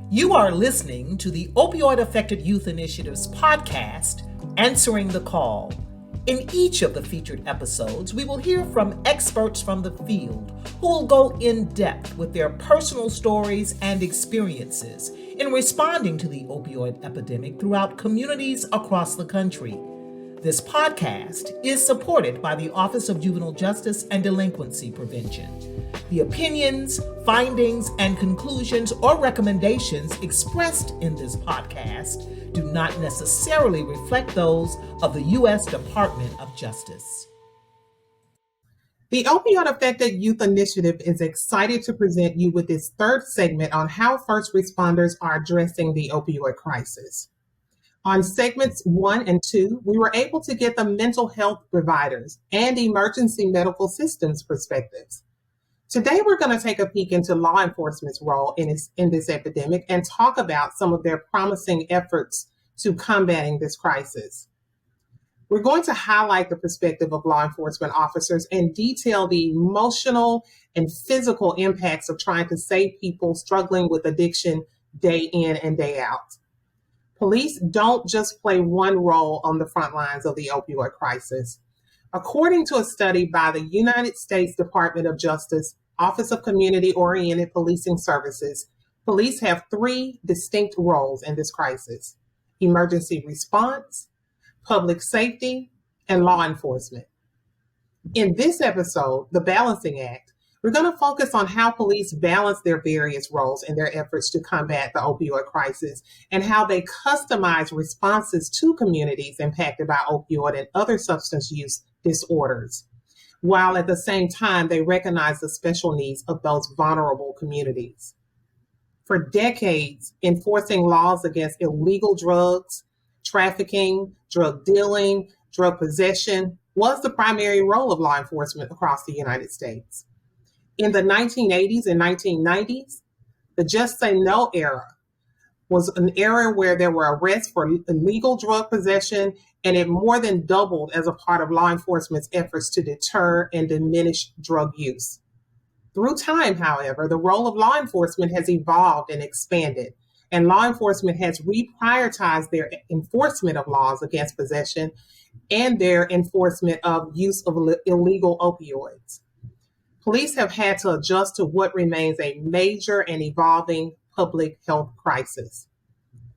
You are listening to the Opioid Affected Youth Initiative's podcast, Answering the Call. In each of the featured episodes, we will hear from experts from the field who will go in depth with their personal stories and experiences in responding to the opioid epidemic throughout communities across the country. This podcast is supported by the Office of Juvenile Justice and Delinquency Prevention. The opinions, findings, and conclusions or recommendations expressed in this podcast do not necessarily reflect those of the U.S. Department of Justice. The Opioid Affected Youth Initiative is excited to present you with its third segment on how first responders are addressing the opioid crisis. On segments 1 and 2, we were able to get the mental health providers and emergency medical systems perspectives. Today, we're going to take a peek into law enforcement's role in this epidemic and talk about some of their promising efforts to combating this crisis. We're going to highlight the perspective of law enforcement officers and detail the emotional and physical impacts of trying to save people struggling with addiction day in and day out. Police don't just play one role on the front lines of the opioid crisis. According to a study by the United States Department of Justice, Office of Community-Oriented Policing Services, police have 3 distinct roles in this crisis: emergency response, public safety, and law enforcement. In this episode, The Balancing Act, we're going to focus on how police balance their various roles in their efforts to combat the opioid crisis and how they customize responses to communities impacted by opioid and other substance use disorders, while at the same time they recognize the special needs of those vulnerable communities. For decades, enforcing laws against illegal drugs, trafficking, drug dealing, drug possession was the primary role of law enforcement across the United States. In the 1980s and 1990s, the Just Say No era was an era where there were arrests for illegal drug possession, and it more than doubled as a part of law enforcement's efforts to deter and diminish drug use. Through time, however, the role of law enforcement has evolved and expanded, and law enforcement has reprioritized their enforcement of laws against possession and their enforcement of use of illegal opioids. Police have had to adjust to what remains a major and evolving public health crisis.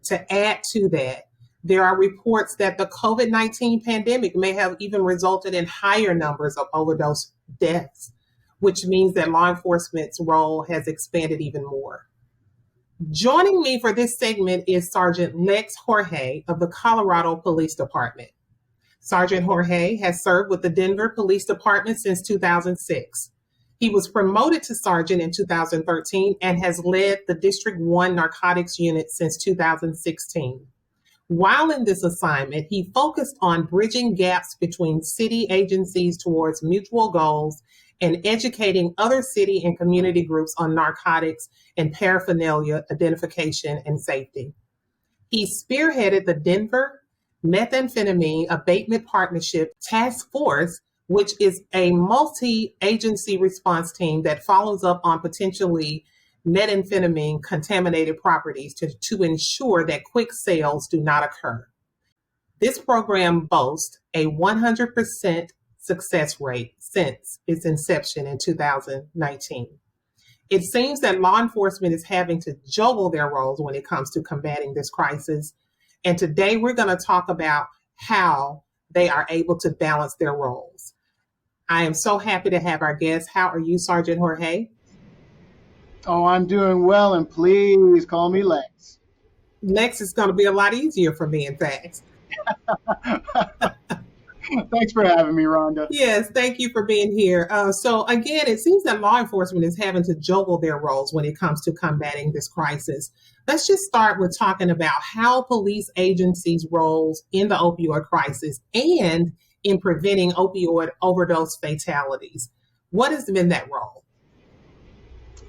To add to that, there are reports that the COVID-19 pandemic may have even resulted in higher numbers of overdose deaths, which means that law enforcement's role has expanded even more. Joining me for this segment is Sergeant Lex Jorge of the Colorado Police Department. Sergeant Jorge has served with the Denver Police Department since 2006. He was promoted to sergeant in 2013 and has led the District 1 Narcotics Unit since 2016. While in this assignment, he focused on bridging gaps between city agencies towards mutual goals and educating other city and community groups on narcotics and paraphernalia identification and safety. He spearheaded the Denver Methamphetamine Abatement Partnership Task Force, which is a multi-agency response team that follows up on potentially methamphetamine contaminated properties to ensure that quick sales do not occur. This program boasts a 100% success rate since its inception in 2019. It seems that law enforcement is having to juggle their roles when it comes to combating this crisis. And today we're going to talk about how they are able to balance their roles. I am so happy to have our guest. How are you, Sergeant Jorge? Oh, I'm doing well, and please call me Lex. Lex is going to be a lot easier for me, in fact. Thanks for having me, Rhonda. Yes, thank you for being here. So again, it seems that law enforcement is having to juggle their roles when it comes to combating this crisis. Let's just start with talking about how police agencies' roles in the opioid crisis and in preventing opioid overdose fatalities. What has been that role?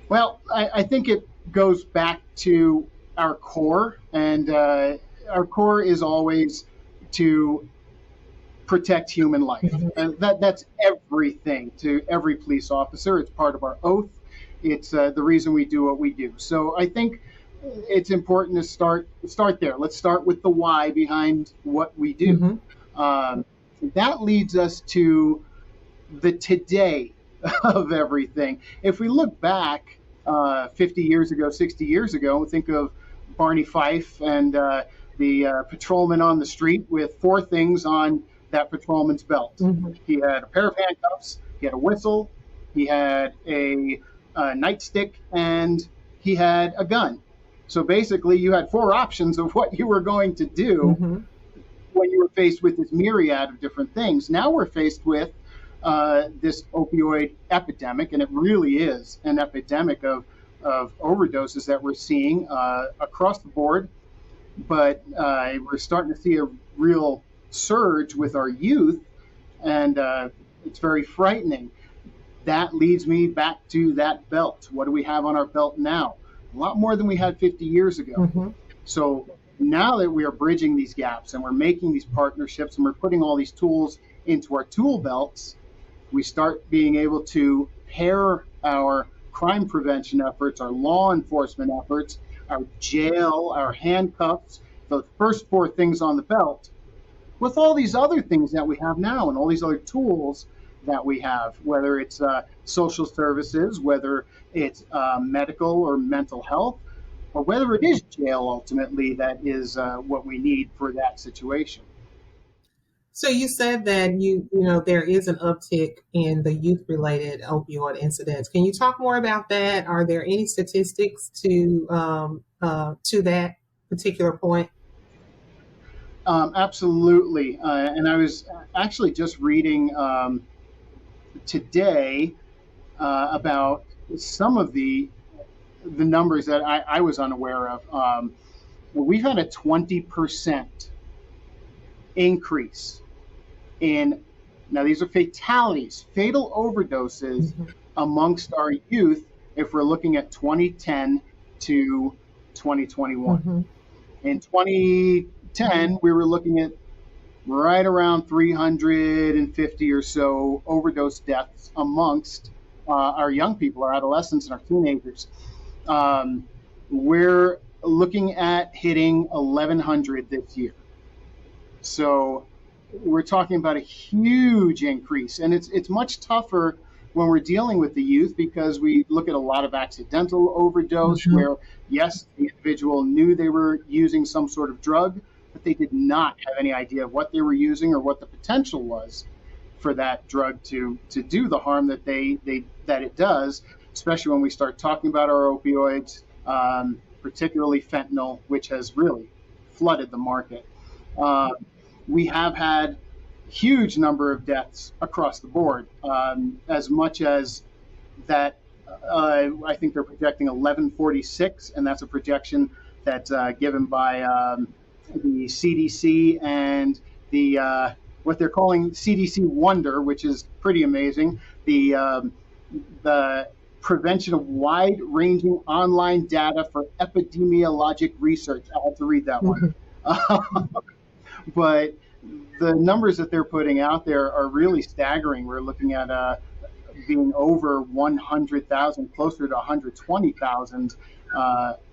Well, I think it goes back to our core, and our core is always to protect human life. Mm-hmm. And that's everything to every police officer. It's part of our oath. It's the reason we do what we do. So I think it's important to start there. Let's start with the why behind what we do. That leads us to the today of everything. If we look back 50 years ago, 60 years ago, think of Barney Fife and the patrolman on the street with four things on that patrolman's belt. He had a pair of handcuffs, he had a whistle, he had a nightstick, and he had a gun. So basically, you had four options of what you were going to do when you were faced with this myriad of different things. Now we're faced with this opioid epidemic, and it really is an epidemic of overdoses that we're seeing across the board. But we're starting to see a real surge with our youth, and it's very frightening. That leads me back to that belt. What do we have on our belt now? A lot more than we had 50 years ago. So now that we are bridging these gaps and we're making these partnerships and we're putting all these tools into our tool belts, we start being able to pair our crime prevention efforts, our law enforcement efforts, our jail, our handcuffs, those first four things on the belt, with all these other things that we have now and all these other tools that we have, whether it's social services, whether it's medical or mental health, or whether it is jail ultimately that is what we need for that situation. So you said that you know there is an uptick in the youth-related opioid incidents. Can you talk more about that? Are there any statistics to that particular point? Absolutely. And I was actually just reading today about some of the numbers that I was unaware of. We've had a 20% increase in, now these are fatalities, fatal overdoses amongst our youth if we're looking at 2010 to 2021. In 2010, we were looking at right around 350 or so overdose deaths amongst our young people, our adolescents and our teenagers. We're looking at hitting 1,100 this year. So we're talking about a huge increase, and it's much tougher when we're dealing with the youth because we look at a lot of accidental overdose where, yes, the individual knew they were using some sort of drug, but they did not have any idea of what they were using or what the potential was for that drug to do the harm that that it does, especially when we start talking about our opioids, particularly fentanyl, which has really flooded the market. We have had huge number of deaths across the board, as much as that. I think they're projecting 1146, and that's a projection that's given by the CDC and the what they're calling CDC Wonder, which is pretty amazing. The prevention of wide-ranging online data for epidemiologic research. I have to read that one. But the numbers that they're putting out there are really staggering. We're looking at being over 100,000, closer to 120,000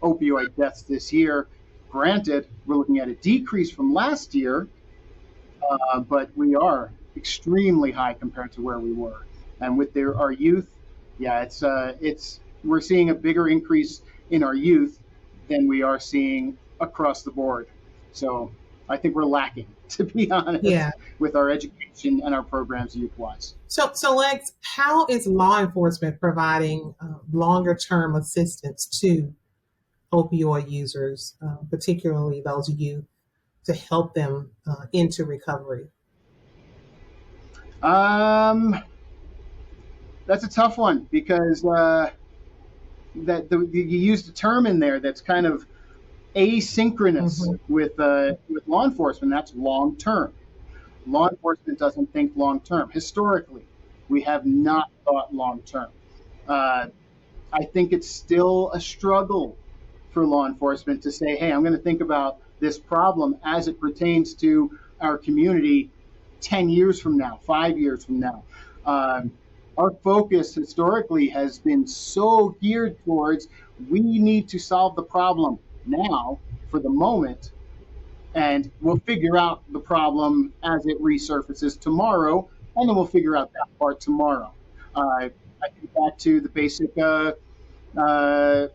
opioid deaths this year. Granted, we're looking at a decrease from last year, but we are extremely high compared to where we were. And with our youth, yeah, we're seeing a bigger increase in our youth than we are seeing across the board. So I think we're lacking, to be honest, with our education and our programs youth-wise. So Lex, how is law enforcement providing longer-term assistance to opioid users, particularly those youth, to help them into recovery? That's a tough one because that you used a term in there that's kind of asynchronous with law enforcement. That's long term. Law enforcement doesn't think long term. Historically, we have not thought long term. I think it's still a struggle for law enforcement to say, hey, I'm going to think about this problem as it pertains to our community 10 years from now, 5 years from now. Our focus historically has been so geared towards we need to solve the problem now for the moment, and we'll figure out the problem as it resurfaces tomorrow, and then we'll figure out that part tomorrow. I think back to the uh,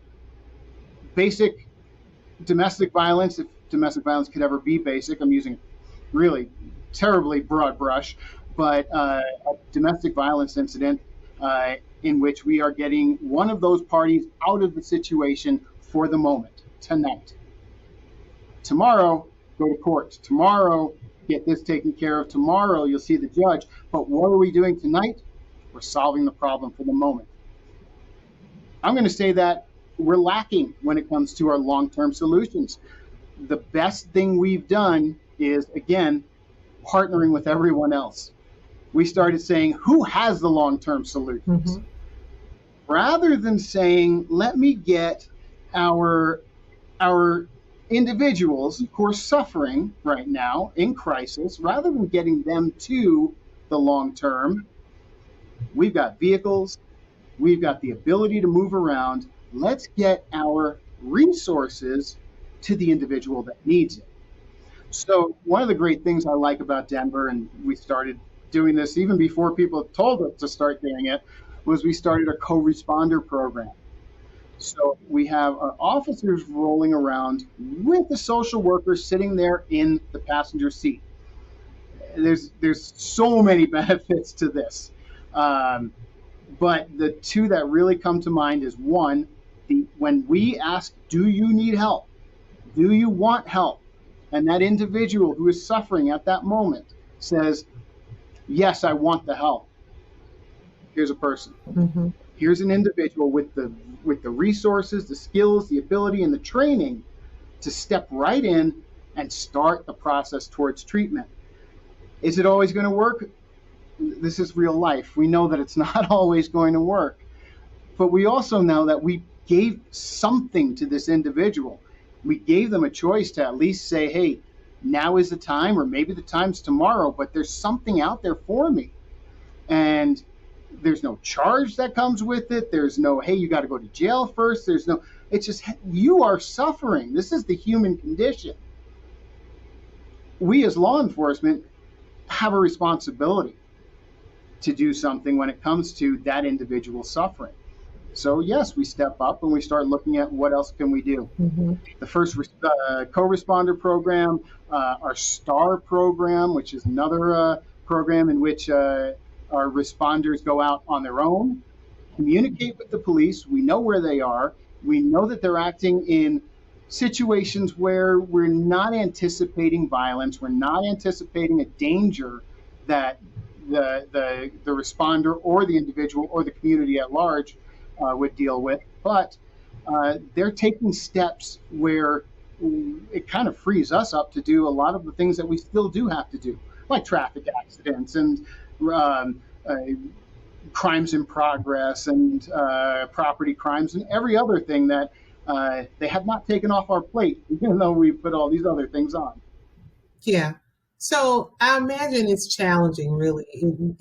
basic domestic violence, if domestic violence could ever be basic. I'm using really terribly broad brush, but a domestic violence incident in which we are getting one of those parties out of the situation for the moment, tonight. Tomorrow, go to court. Tomorrow, get this taken care of. Tomorrow, you'll see the judge. But what are we doing tonight? We're solving the problem for the moment. I'm going to say that we're lacking when it comes to our long-term solutions. The best thing we've done is, again, partnering with everyone else. We started saying, who has the long-term solutions? Mm-hmm. Rather than saying, let me get our individuals who are suffering right now in crisis, rather than getting them to the long term, we've got vehicles, we've got the ability to move around. Let's get our resources to the individual that needs it. So one of the great things I like about Denver, and we started doing this even before people told us to start doing it, was we started a co-responder program. So we have our officers rolling around with the social workers sitting there in the passenger seat. There's so many benefits to this. But the two that really come to mind is one, when we ask, do you need help? Do you want help? And that individual who is suffering at that moment says, yes, I want the help. Here's a person. Mm-hmm. Here's an individual with the resources, the skills, the ability, and the training to step right in and start the process towards treatment. Is it always going to work? This is real life. We know that it's not always going to work. But we also know that we gave something to this individual. We gave them a choice to at least say, hey, now is the time, or maybe the time's tomorrow, but there's something out there for me. And there's no charge that comes with it. There's no, hey, you got to go to jail first. There's no, it's just, you are suffering. This is the human condition. We as law enforcement have a responsibility to do something when it comes to that individual suffering. So yes, we step up and we start looking at what else can we do. Mm-hmm. The first co-responder program, our STAR program, which is another program in which our responders go out on their own, communicate with the police. We know where they are. We know that they're acting in situations where we're not anticipating violence. We're not anticipating a danger that the responder or the individual or the community at large would deal with. But they're taking steps where it kind of frees us up to do a lot of the things that we still do have to do, like traffic accidents and crimes in progress and property crimes and every other thing that they have not taken off our plate, even though we put all these other things on. Yeah. So I imagine it's challenging, really,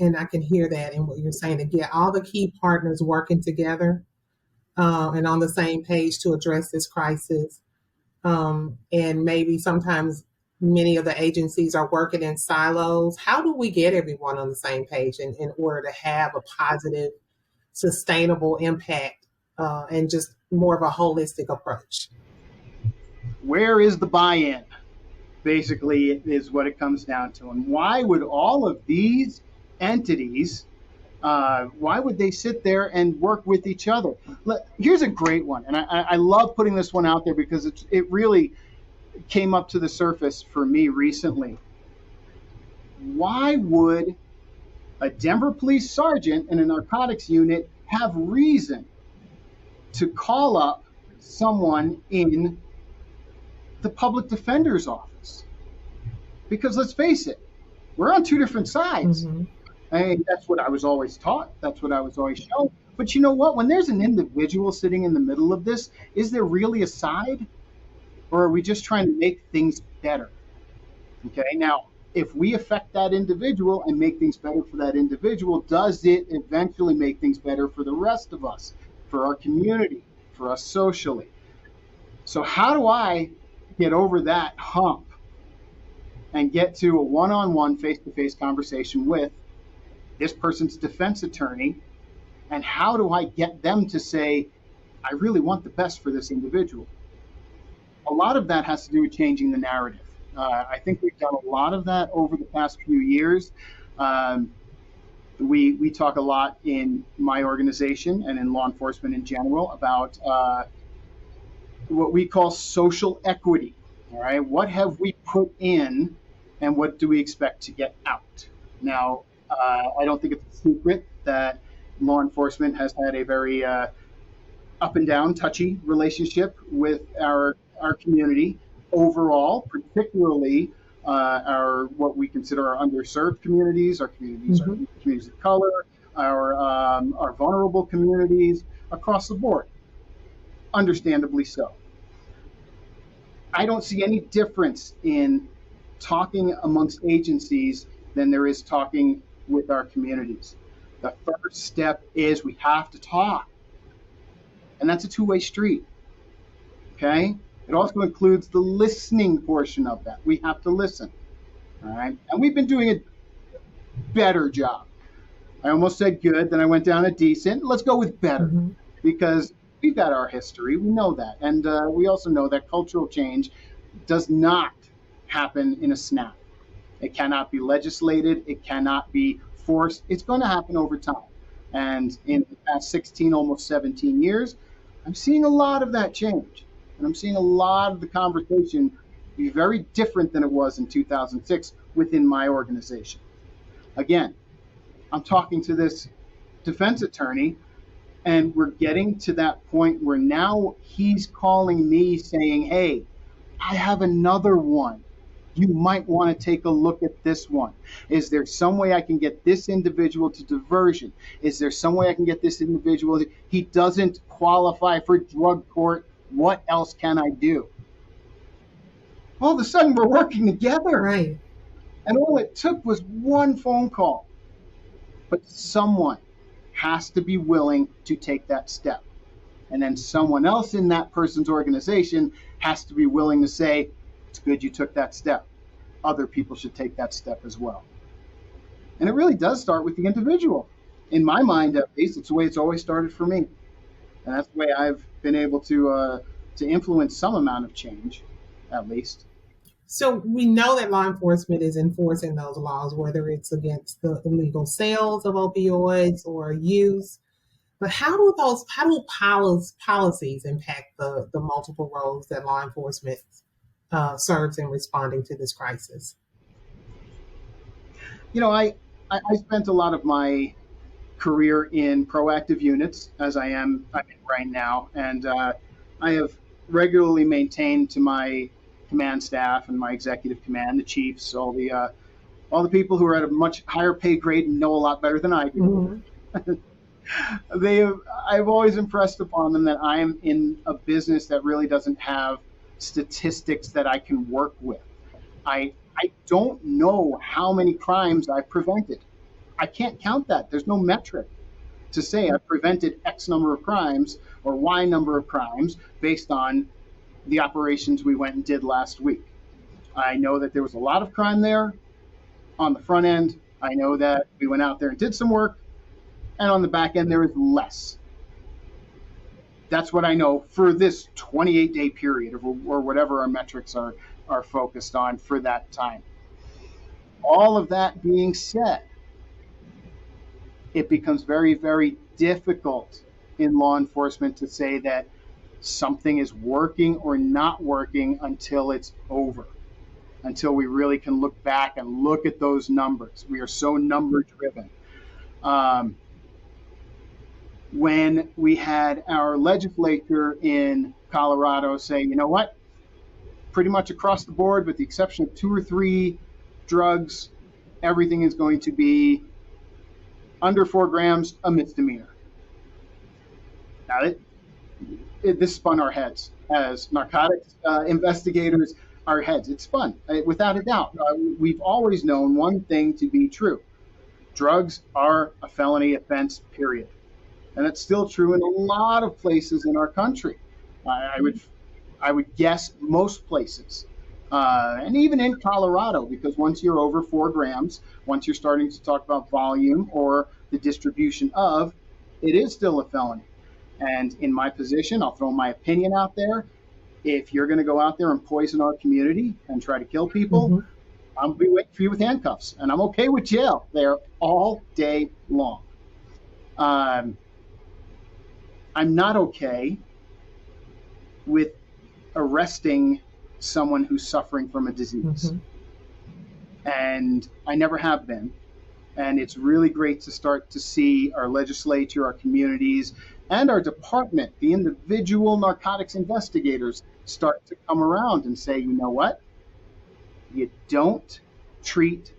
and I can hear that in what you're saying, to get all the key partners working together and on the same page to address this crisis. And maybe sometimes many of the agencies are working in silos. How do we get everyone on the same page in order to have a positive, sustainable impact and just more of a holistic approach? Where is the buy-in? Basically, is what it comes down to. And why would all of these entities, why would they sit there and work with each other? Here's a great one. And I love putting this one out there because it really came up to the surface for me recently. Why would a Denver police sergeant in a narcotics unit have reason to call up someone in the public defender's office? Because let's face it, we're on two different sides. Mm-hmm. And that's what I was always taught. That's what I was always shown. But you know what? When there's an individual sitting in the middle of this, is there really a side? Or are we just trying to make things better? Okay, now, if we affect that individual and make things better for that individual, does it eventually make things better for the rest of us, for our community, for us socially? So how do I get over that hump and get to a one-on-one, face-to-face conversation with this person's defense attorney? And how do I get them to say, I really want the best for this individual? A lot of that has to do with changing the narrative. I think we've done a lot of that over the past few years. We talk a lot in my organization and in law enforcement in general about what we call social equity. All right, what have we put in, and what do we expect to get out? Now, I don't think it's a secret that law enforcement has had a very up and down, touchy relationship with our community overall, particularly our what we consider our underserved communities, our communities, our communities of color, our vulnerable communities across the board. Understandably so. I don't see any difference in talking amongst agencies than there is talking with our communities. The first step is we have to talk, and that's a two-way street. Okay? It also includes the listening portion of that. We have to listen. All right? And we've been doing a better job. I almost said good, then I went down to decent. Let's go with better, because we've got our history. We know that. And we also know that cultural change does not happen in a snap. It cannot be legislated. It cannot be forced. It's going to happen over time. And in the past 16, almost 17 years, I'm seeing a lot of that change. And I'm seeing a lot of the conversation be very different than it was in 2006 within my organization. Again, I'm talking to this defense attorney, and we're getting to that point where now he's calling me saying, hey, I have another one. You might want to take a look at this one. Is there some way I can get this individual to diversion? Is there some way I can get this individual he doesn't qualify for drug court? What else can I do? All of a sudden, we're working together. Right. And all it took was one phone call. But someone has to be willing to take that step. And then someone else in that person's organization has to be willing to say, it's good you took that step. Other people should take that step as well. And it really does start with the individual. In my mind, at least, it's the way it's always started for me. And that's the way I've been able to influence some amount of change, at least. So we know that law enforcement is enforcing those laws, whether it's against the illegal sales of opioids or use. But how do policies impact the multiple roles that law enforcement serves in responding to this crisis? You know, I spent a lot of my career in proactive units, as I'm in right now, and I have regularly maintained to my command staff and my executive command, the chiefs, all the people who are at a much higher pay grade and know a lot better than I do. I've always impressed upon them that I am in a business that really doesn't have statistics that I can work with. I don't know how many crimes I've prevented. I can't count that. There's no metric to say I've prevented X number of crimes or Y number of crimes based on the operations we went and did last week. I know that there was a lot of crime there on the front end. I know that we went out there and did some work, and on the back end there was less. That's what I know for this 28-day period or whatever our metrics are focused on for that time. All of that being said, it becomes very, very difficult in law enforcement to say that something is working or not working until it's over, until we really can look back and look at those numbers. We are so number driven. When we had our legislature in Colorado say, you know what, pretty much across the board, with the exception of 2 or 3 drugs, everything is going to be under 4 grams, a misdemeanor. Now, this spun our heads as narcotics investigators. our heads. It's fun, without a doubt. We've always known one thing to be true: drugs are a felony offense, period. And it's still true in a lot of places in our country. I would guess most places, and even in Colorado, because once you're over 4 grams, once you're starting to talk about volume or the distribution of, it is still a felony. And in my position, I'll throw my opinion out there. If you're going to go out there and poison our community and try to kill people, Mm-hmm. I'll be waiting for you with handcuffs, and I'm okay with jail there all day long. Um, I'm not okay with arresting someone who's suffering from a disease. Mm-hmm. And I never have been. And it's really great to start to see our legislature, our communities, and our department, the individual narcotics investigators, start to come around and say, you know what? You don't treat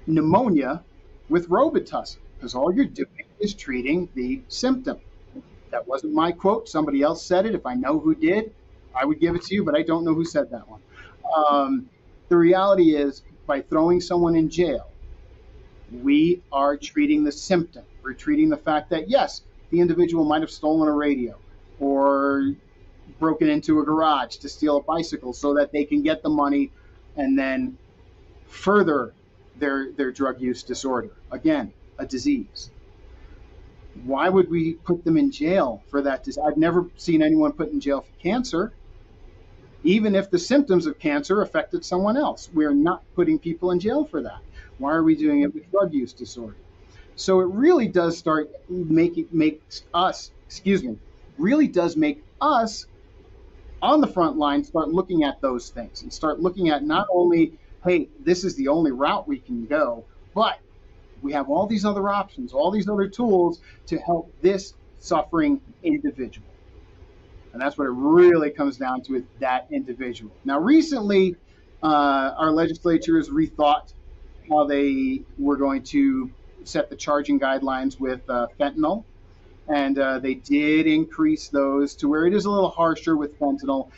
pneumonia with Robitussin, because all you're doing is treating the symptom. That wasn't my quote. Somebody else said it. If I know who did, I would give it to you, but I don't know who said that one. The reality is, by throwing someone in jail, we are treating the symptom. We're treating the fact that, yes, the individual might have stolen a radio or broken into a garage to steal a bicycle so that they can get the money and then further their drug use disorder. Again, a disease. Why would we put them in jail for that? I've never seen anyone put in jail for cancer, even if the symptoms of cancer affected someone else. We're not putting people in jail for that. Why are we doing it with drug use disorder? So it really does start really does make us on the front line start looking at those things and start looking at not only, hey, this is the only route we can go, but we have all these other options, all these other tools to help this suffering individual. And that's what it really comes down to, is that individual. Now, recently, our legislature has rethought how they were going to set the charging guidelines with fentanyl. And they did increase those to where it is a little harsher with fentanyl.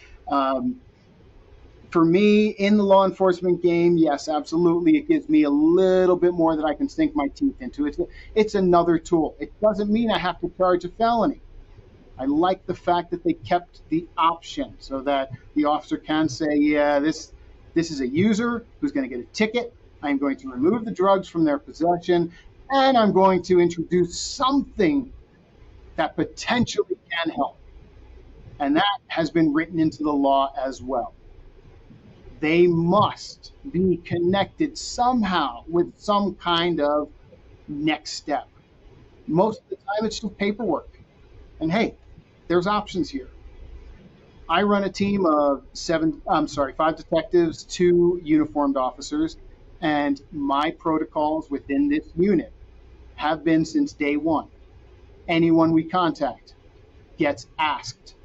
For me, in the law enforcement game, yes, absolutely, it gives me a little bit more that I can sink my teeth into. It's another tool. It doesn't mean I have to charge a felony. I like the fact that they kept the option so that the officer can say, yeah, this is a user who's going to get a ticket. I'm going to remove the drugs from their possession, and I'm going to introduce something that potentially can help. And that has been written into the law as well. They must be connected somehow with some kind of next step. Most of the time, it's just paperwork. And hey, there's options here. I run a team of 5 detectives, 2 uniformed officers, and my protocols within this unit have been since day one. Anyone we contact gets asked,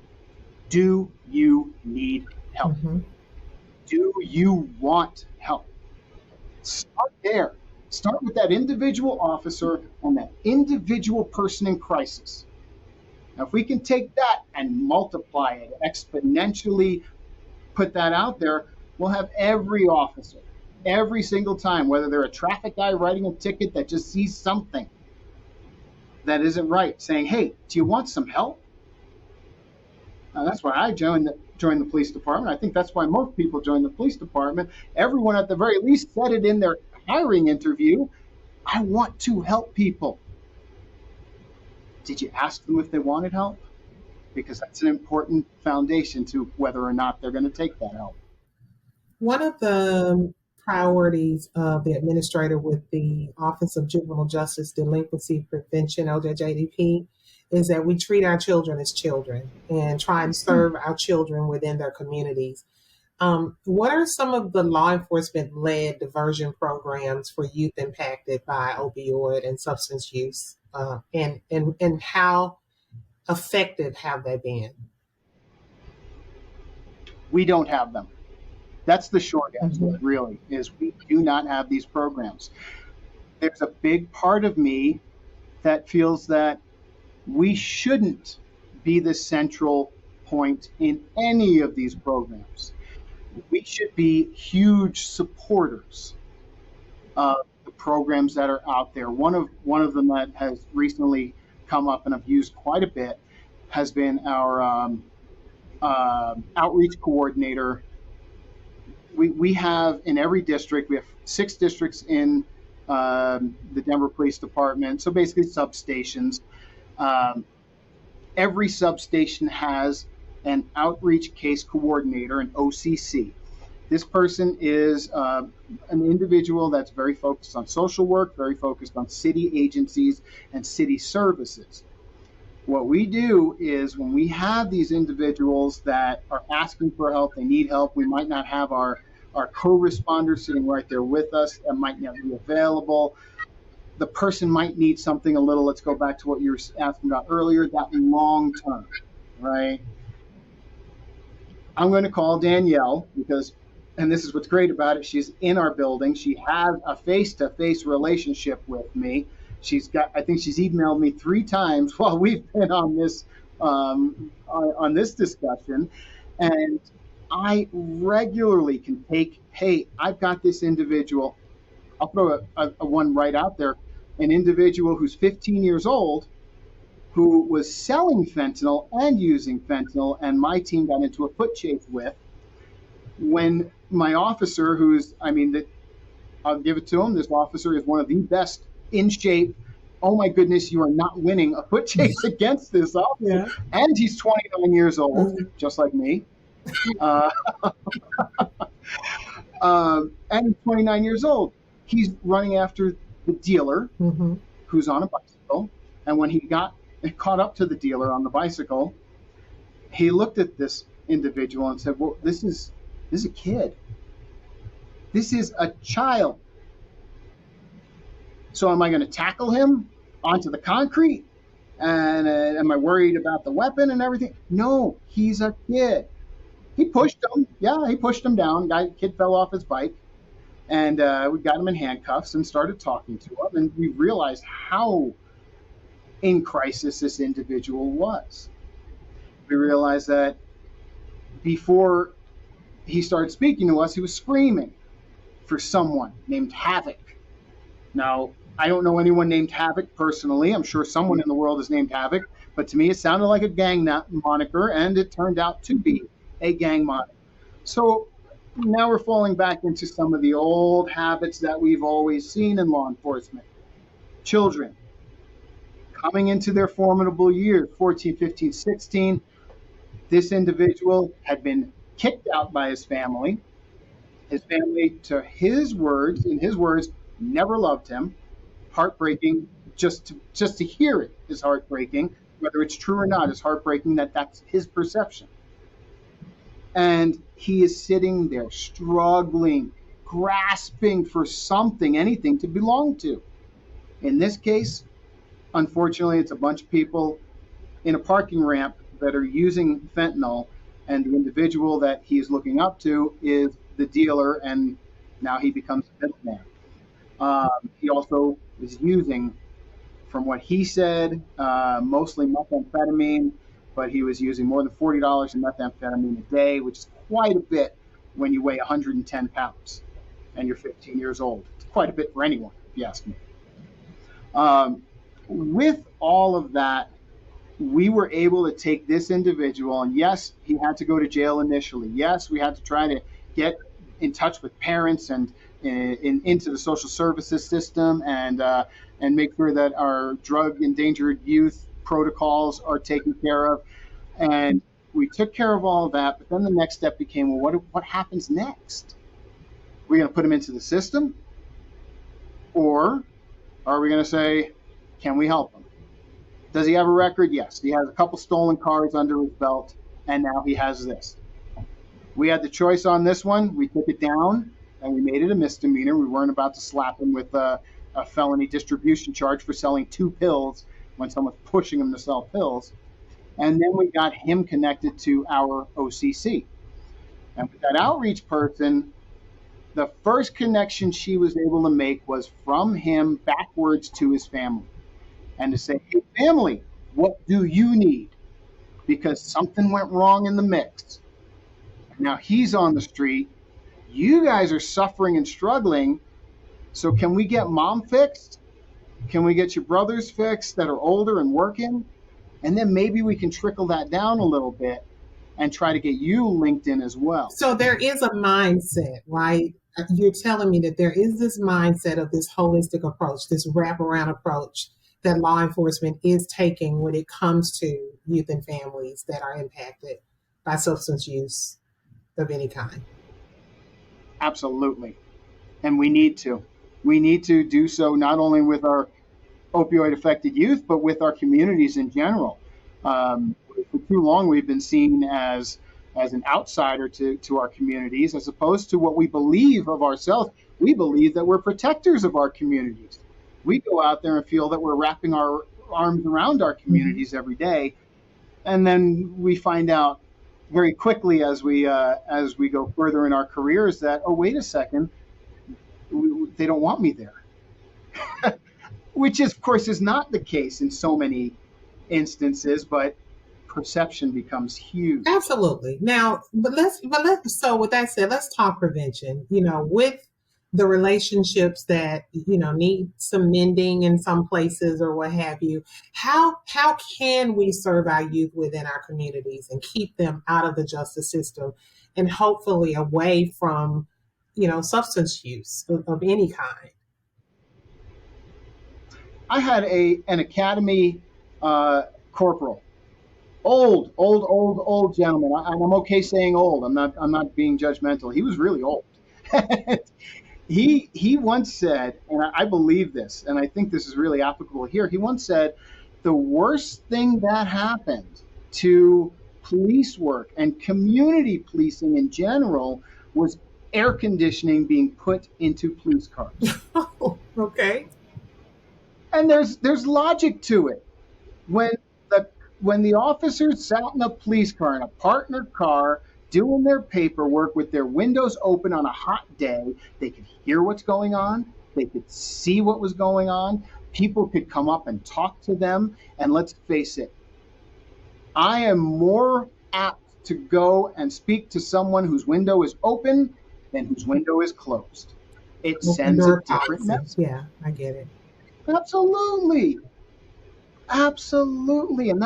do you need help? Mm-hmm. Do you want help? Start there. Start with that individual officer and that individual person in crisis. Now, if we can take that and multiply it, exponentially put that out there, we'll have every officer, every single time, whether they're a traffic guy writing a ticket that just sees something that isn't right, saying, hey, do you want some help? Now, that's why I joined the police department. I think that's why most people join the police department. Everyone at the very least said it in their hiring interview. I want to help people. Did you ask them if they wanted help? Because that's an important foundation to whether or not they're going to take that help. One of the priorities of the administrator with the Office of Juvenile Justice Delinquency Prevention, OJJDP, is that we treat our children as children and try and serve our children within their communities. What are some of the law enforcement-led diversion programs for youth impacted by opioid and substance use, and how effective have they been? We don't have them. That's the short answer, really, is we do not have these programs. There's a big part of me that feels that we shouldn't be the central point in any of these programs. we should be huge supporters of the programs that are out there. One of them that has recently come up and I've used quite a bit has been our outreach coordinator. We have in every district, we have 6 districts in the Denver Police Department, so basically substations. Um, every substation has an outreach case coordinator, an OCC. This person is an individual that's very focused on social work, very focused on city agencies and city services. What we do is when we have these individuals that are asking for help, they need help, we might not have our co-responder sitting right there with us that might not be available. The person might need something a little, let's go back to what you were asking about earlier, that long term, right? I'm going to call Danielle because, and this is what's great about it, she's in our building. She has a face-to-face relationship with me. I think she's emailed me 3 times while we've been on this discussion. And I regularly can take, hey, I've got this individual. I'll throw a one right out there. An individual who's 15 years old who was selling fentanyl and using fentanyl, and my team got into a foot chase with. When my officer, I'll give it to him, this officer is one of the best in shape. Oh my goodness, you are not winning a foot chase against this officer. Yeah. And he's 29 years old, just like me. And he's 29 years old. He's running after the dealer who's on a bicycle. And when he got caught up to the dealer on the bicycle, he looked at this individual and said, well, this is a kid. This is a child. So am I going to tackle him onto the concrete? And am I worried about the weapon and everything? No, he's a kid. He pushed him. Yeah, he pushed him down. Kid fell off his bike. And we got him in handcuffs and started talking to him. And we realized how in crisis this individual was. We realized that before he started speaking to us, he was screaming for someone named Havoc. Now, I don't know anyone named Havoc personally. I'm sure someone in the world is named Havoc. But to me, it sounded like a gang moniker, and it turned out to be a gang moniker. So now we're falling back into some of the old habits that we've always seen in law enforcement. Children coming into their formidable years, 14, 15, 16. This individual had been kicked out by his family. His family, in his words, never loved him. Heartbreaking. Just to hear it is heartbreaking. Whether it's true or not is heartbreaking that that's his perception. And he is sitting there struggling, grasping for something, anything to belong to. In this case, unfortunately, it's a bunch of people in a parking ramp that are using fentanyl, and the individual that he is looking up to is the dealer, and now he becomes a middleman. He also is using, from what he said, mostly methamphetamine, but he was using more than $40 in methamphetamine a day, which is quite a bit when you weigh 110 pounds and you're 15 years old. It's quite a bit for anyone, if you ask me. With all of that, we were able to take this individual, and yes, he had to go to jail initially. Yes, we had to try to get in touch with parents and into the social services system and make sure that our drug endangered youth protocols are taken care of. And we took care of all of that, but then the next step became, well, what happens next? We're going to put him into the system, or are we going to say, can we help him? Does he have a record? Yes. He has a couple stolen cars under his belt, and now he has this. We had the choice on this one. We took it down, and we made it a misdemeanor. We weren't about to slap him with a felony distribution charge for selling 2 pills when someone's pushing him to sell pills. And then we got him connected to our OCC. And with that outreach person, the first connection she was able to make was from him backwards to his family. And to say, hey, family, what do you need? Because something went wrong in the mix. Now he's on the street. You guys are suffering and struggling. So can we get mom fixed? Can we get your brothers fixed that are older and working? And then maybe we can trickle that down a little bit and try to get you linked in as well. So there is a mindset, right? You're telling me that there is this mindset of this holistic approach, this wraparound approach that law enforcement is taking when it comes to youth and families that are impacted by substance use of any kind. Absolutely. And we need to. We need to do so not only with our opioid affected youth, but with our communities in general. For too long, we've been seen as an outsider to our communities, as opposed to what we believe of ourselves. We believe that we're protectors of our communities. We go out there and feel that we're wrapping our arms around our communities every day. And then we find out very quickly as we go further in our careers that, oh, wait a second, they don't want me there. Which, of course, is not the case in so many instances, but perception becomes huge. Absolutely. Now, so with that said, let's talk prevention. With the relationships that need some mending in some places or what have you. How can we serve our youth within our communities and keep them out of the justice system and hopefully away from substance use of any kind? I had an academy corporal, old gentleman. I'm okay saying old. I'm not being judgmental. He was really old. He once said, and I believe this, and I think this is really applicable here. He once said, the worst thing that happened to police work and community policing in general was air conditioning being put into police cars. Oh, okay. And there's logic to it. When the officers sat in a police car, in a partner car, doing their paperwork with their windows open on a hot day, they could hear what's going on. They could see what was going on. People could come up and talk to them. And let's face it, I am more apt to go and speak to someone whose window is open than whose window is closed. It sends a different message. Yeah, I get it. Absolutely. And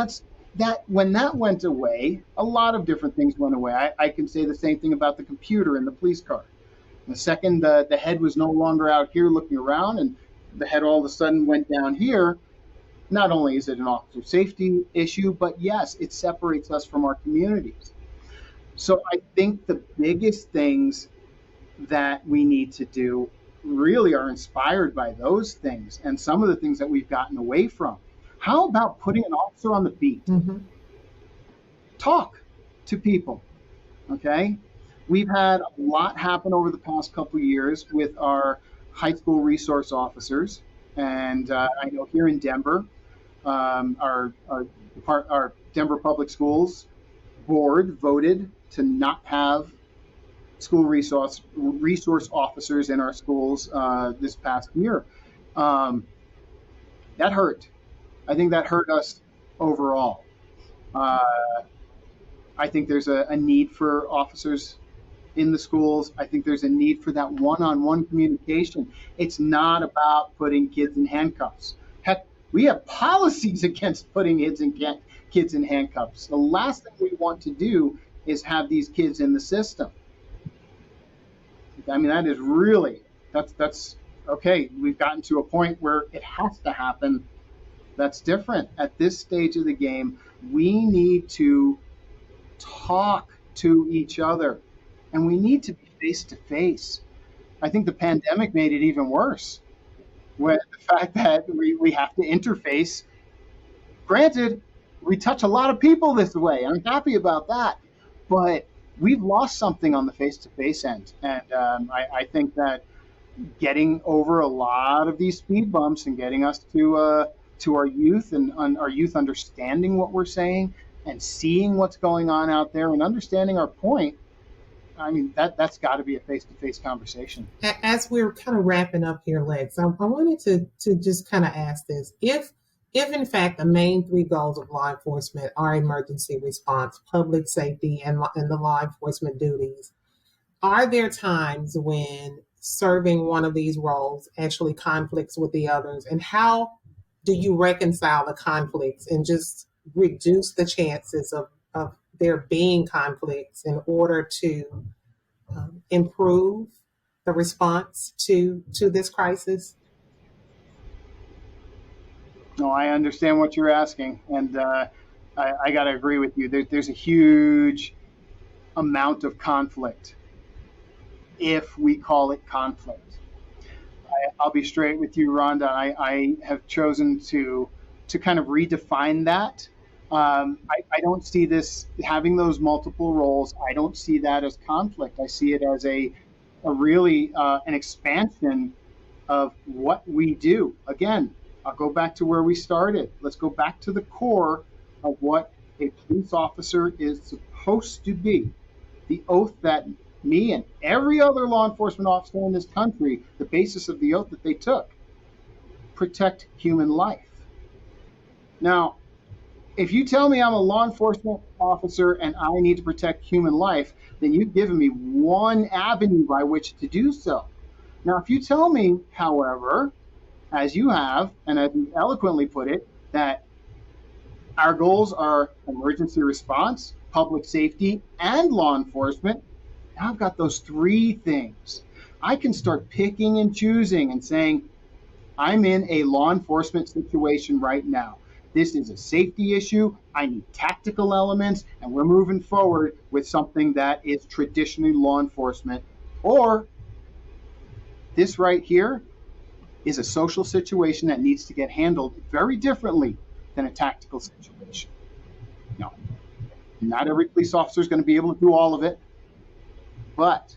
that when that went away, a lot of different things went away. I can say the same thing about the computer in the police car. The second the head was no longer out here looking around and the head all of a sudden went down here, not only is it an officer safety issue, but yes, it separates us from our communities. So I think the biggest things that we need to do really are inspired by those things and some of the things that we've gotten away from. How about putting an officer on the beat? Mm-hmm. Talk to people, okay? We've had a lot happen over the past couple of years with our high school resource officers. And I know here in Denver, our Denver Public Schools board voted to not have school resource officers in our schools this past year. That hurt. I think that hurt us overall. I think there's a need for officers in the schools. I think there's a need for that one-on-one communication. It's not about putting kids in handcuffs. Heck, we have policies against putting kids in handcuffs. The last thing we want to do is have these kids in the system. I mean, that is really, that's okay. We've gotten to a point where it has to happen. That's different. At this stage of the game, we need to talk to each other and we need to be face to face. I think the pandemic made it even worse with the fact that we have to interface. Granted, we touch a lot of people this way. I'm happy about that. But we've lost something on the face-to-face end. And I think that getting over a lot of these speed bumps and getting us to our youth and our youth understanding what we're saying and seeing what's going on out there and understanding our point, I mean, that's got to be a face-to-face conversation. As we're kind of wrapping up here, Lex, I wanted to just kind of ask this. If If in fact the main three goals of law enforcement are emergency response, public safety, and the law enforcement duties, are there times when serving one of these roles actually conflicts with the others? And how do you reconcile the conflicts and just reduce the chances of there being conflicts in order to improve the response to this crisis? No, I understand what you're asking, and I got to agree with you. There's a huge amount of conflict, if we call it conflict. I'll be straight with you, Rhonda. I have chosen to kind of redefine that. I don't see this having those multiple roles. I don't see that as conflict. I see it as a really an expansion of what we do. Again, I'll go back to where we started. Let's go back to the core of what a police officer is supposed to be. The oath that me and every other law enforcement officer in this country, the basis of the oath that they took: protect human life. Now, if you tell me I'm a law enforcement officer and I need to protect human life, then you've given me one avenue by which to do so. Now, if you tell me, however, as you have, and as you eloquently put it, that our goals are emergency response, public safety, and law enforcement, now I've got those three things. I can start picking and choosing and saying, I'm in a law enforcement situation right now. This is a safety issue. I need tactical elements, and we're moving forward with something that is traditionally law enforcement. Or this right here is a social situation that needs to get handled very differently than a tactical situation. Now, not every police officer is going to be able to do all of it, but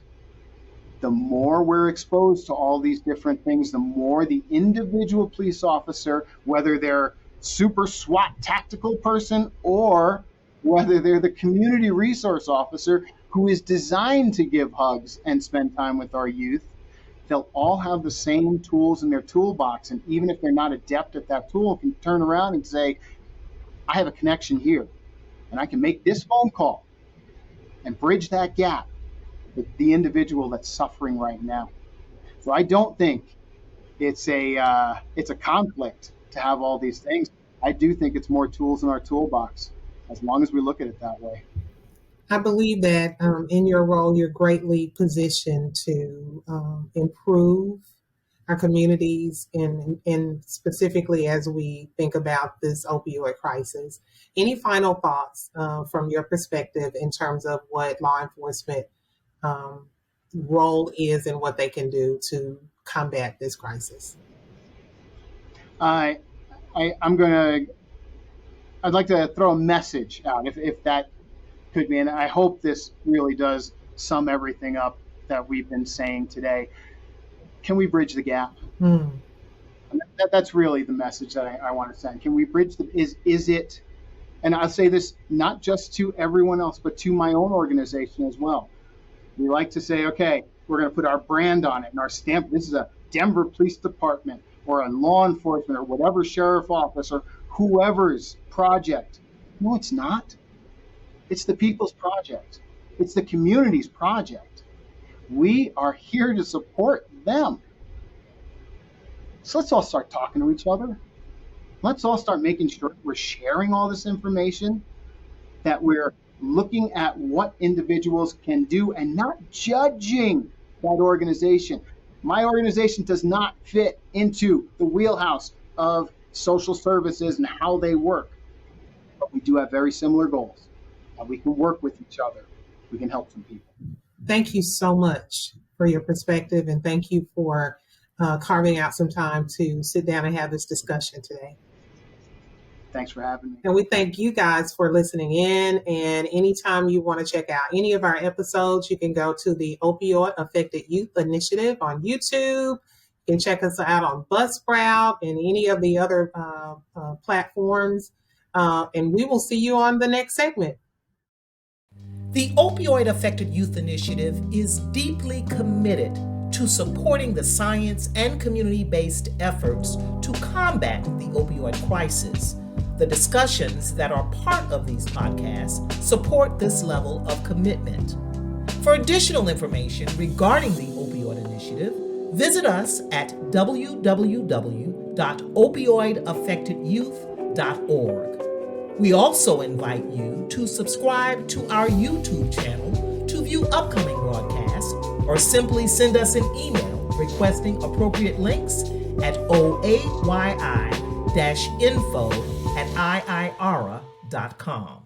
the more we're exposed to all these different things, the more the individual police officer, whether they're super SWAT tactical person or whether they're the community resource officer who is designed to give hugs and spend time with our youth, they'll all have the same tools in their toolbox. And even if they're not adept at that tool, can turn around and say, I have a connection here, and I can make this phone call and bridge that gap with the individual that's suffering right now. So I don't think it's a conflict to have all these things. I do think it's more tools in our toolbox, as long as we look at it that way. I believe that in your role, you're greatly positioned to improve our communities and specifically as we think about this opioid crisis. Any final thoughts from your perspective in terms of what law enforcement role is and what they can do to combat this crisis? I'd like to throw a message out, if that could be, and I hope this really does sum everything up that we've been saying today. Can we bridge the gap? That's really the message that I want to send. Can we bridge is it, and I'll say this not just to everyone else, but to my own organization as well. We like to say, okay, we're going to put our brand on it and our stamp. This is a Denver Police Department or a law enforcement or whatever sheriff office or whoever's project. No, it's not. It's the people's project. It's the community's project. We are here to support them. So let's all start talking to each other. Let's all start making sure we're sharing all this information, that we're looking at what individuals can do and not judging that organization. My organization does not fit into the wheelhouse of social services and how they work, but we do have very similar goals, and we can work with each other. We can help some people. Thank you so much for your perspective, and thank you for carving out some time to sit down and have this discussion today. Thanks for having me. And we thank you guys for listening in. And anytime you want to check out any of our episodes, you can go to the Opioid Affected Youth Initiative on YouTube. You can check us out on Buzzsprout and any of the other platforms. And we will see you on the next segment. The Opioid Affected Youth Initiative is deeply committed to supporting the science and community-based efforts to combat the opioid crisis. The discussions that are part of these podcasts support this level of commitment. For additional information regarding the Opioid Initiative, visit us at www.opioidaffectedyouth.org. We also invite you to subscribe to our YouTube channel to view upcoming broadcasts or simply send us an email requesting appropriate links at oayi-info@iira.com.